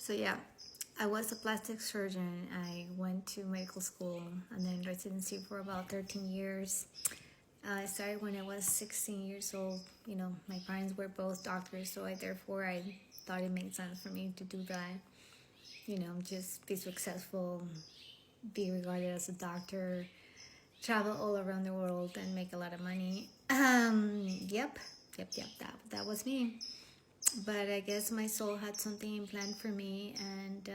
So yeah, I was a plastic surgeon. I went to medical school and then residency for about 13 years. I started when I was 16 years old. You know, my parents were both doctors, so I thought it made sense for me to do that. You know, just be successful, be regarded as a doctor, travel all around the world, and make a lot of money. Yep. That was me. But I guess my soul had something planned for me, and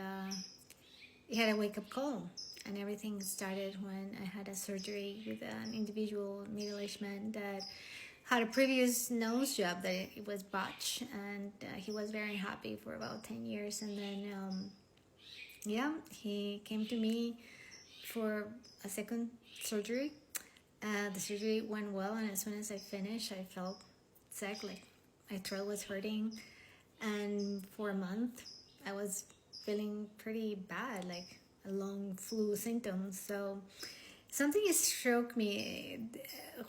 it had a wake up call. And everything started when I had a surgery with an individual middle-aged man that had a previous nose job that it was botched, and he was very happy for about 10 years. And then, yeah, he came to me for a second surgery. The surgery went well, and as soon as I finished, I felt sick, like my throat was hurting. And for a month, I was feeling pretty bad, like a long flu symptoms. So something struck me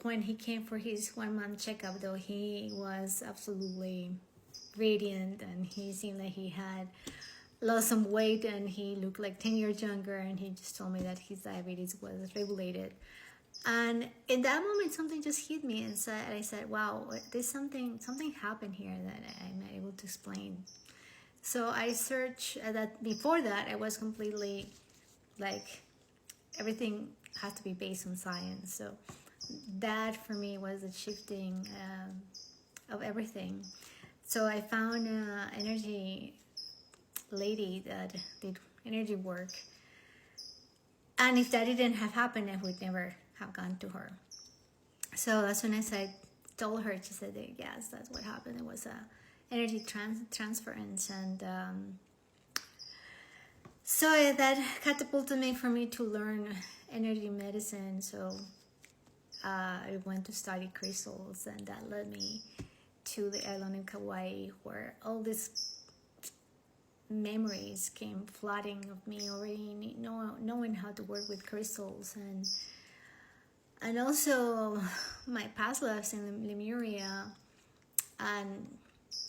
when he came for his 1 month checkup, though he was absolutely radiant and he seemed like he had lost some weight and he looked like 10 years younger, and he just told me that his diabetes was regulated. And in that moment, something just hit me, and I said, "Wow, there's something happened here that I'm not able to explain." So I searched that. Before that, I was completely like everything has to be based on science. So that for me was a shifting of everything. So I found an energy lady that did energy work, and if that didn't have happened, I would never have gone to her. So as soon as I told her, she said that, yes, that's what happened. It was a energy transference, and so that catapulted me for me to learn energy medicine. So I went to study crystals, and that led me to the island of Kauai, where all these memories came flooding of me already knowing how to work with crystals, and also my past lives in Lemuria. And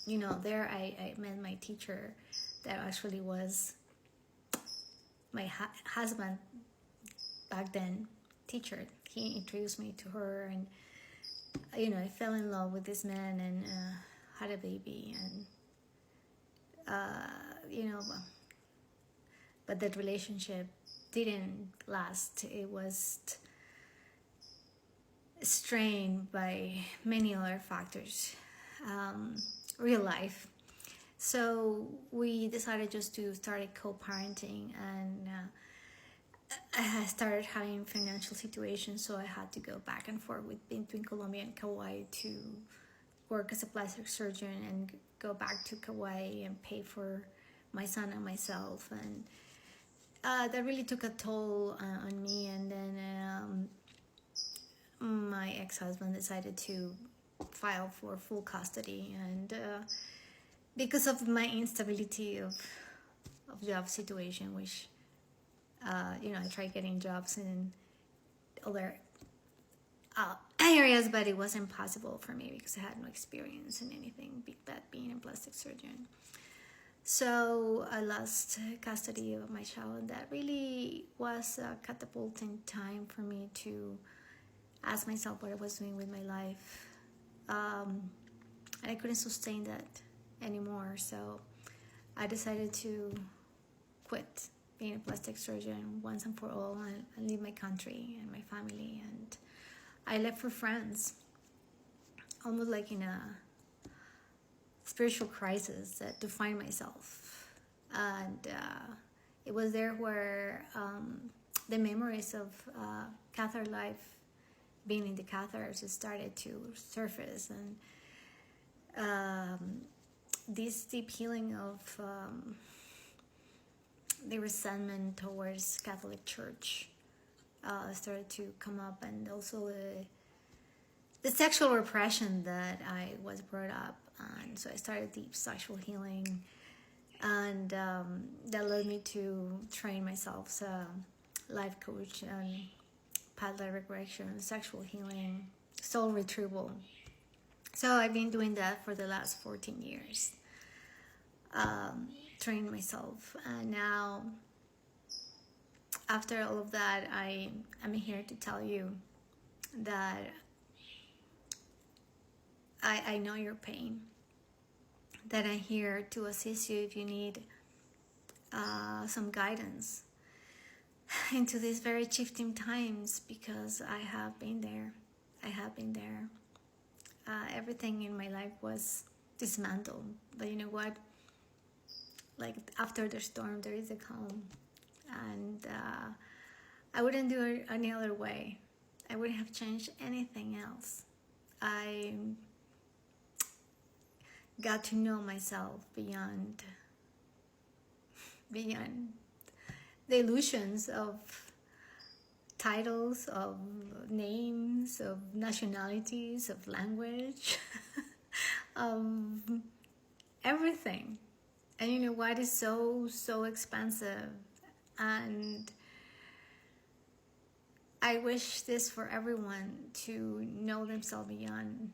you know, there I met my teacher that actually was my husband back then teacher. He introduced me to her, and you know, I fell in love with this man and had a baby, and you know, but that relationship didn't last. It was strained by many other factors, real life. So we decided just to start co-parenting, and I started having financial situations, so I had to go back and forth between Colombia and Kauai to work as a plastic surgeon and go back to Kauai and pay for my son and myself, and that really took a toll on me. And then my ex-husband decided to file for full custody, and because of my instability of job situation, which you know, I tried getting jobs in other areas, but it wasn't possible for me because I had no experience in anything but being a plastic surgeon. So I lost custody of my child, and that really was a catapulting time for me to ask myself what I was doing with my life. And I couldn't sustain that anymore, so I decided to quit being a plastic surgeon once and for all, and leave my country and my family. And I left for France, almost like in a spiritual crisis to find myself. And it was there where the memories of Cathar life, being in the Cathars, started to surface, and this deep healing of the resentment towards Catholic Church started to come up, and also the sexual repression that I was brought up on. So I started deep sexual healing, and that led me to train myself as a life coach and past life regression, sexual healing, soul retrieval. So I've been doing that for the last 14 years. train myself. And now, after all of that, I'm here to tell you that I know your pain, that I'm here to assist you if you need some guidance into these very shifting times, because I have been there. I have been there. Everything in my life was dismantled, but you know what? Like, after the storm, there is a calm, and I wouldn't do it any other way. I wouldn't have changed anything else. I got to know myself beyond the illusions of titles, of names, of nationalities, of language, of everything. And you know what is so expansive, and I wish this for everyone, to know themselves beyond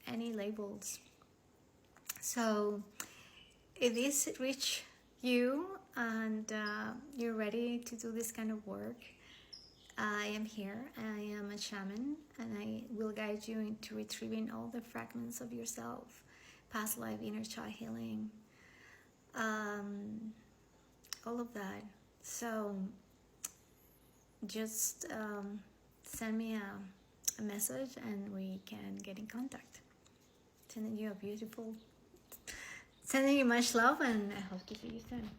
any labels. So if this reach you and you're ready to do this kind of work, I am here. I am a shaman, and I will guide you into retrieving all the fragments of yourself, past life, inner child healing, all of that. So just send me a message and we can get in contact. Sending you much love, and I hope to see you soon.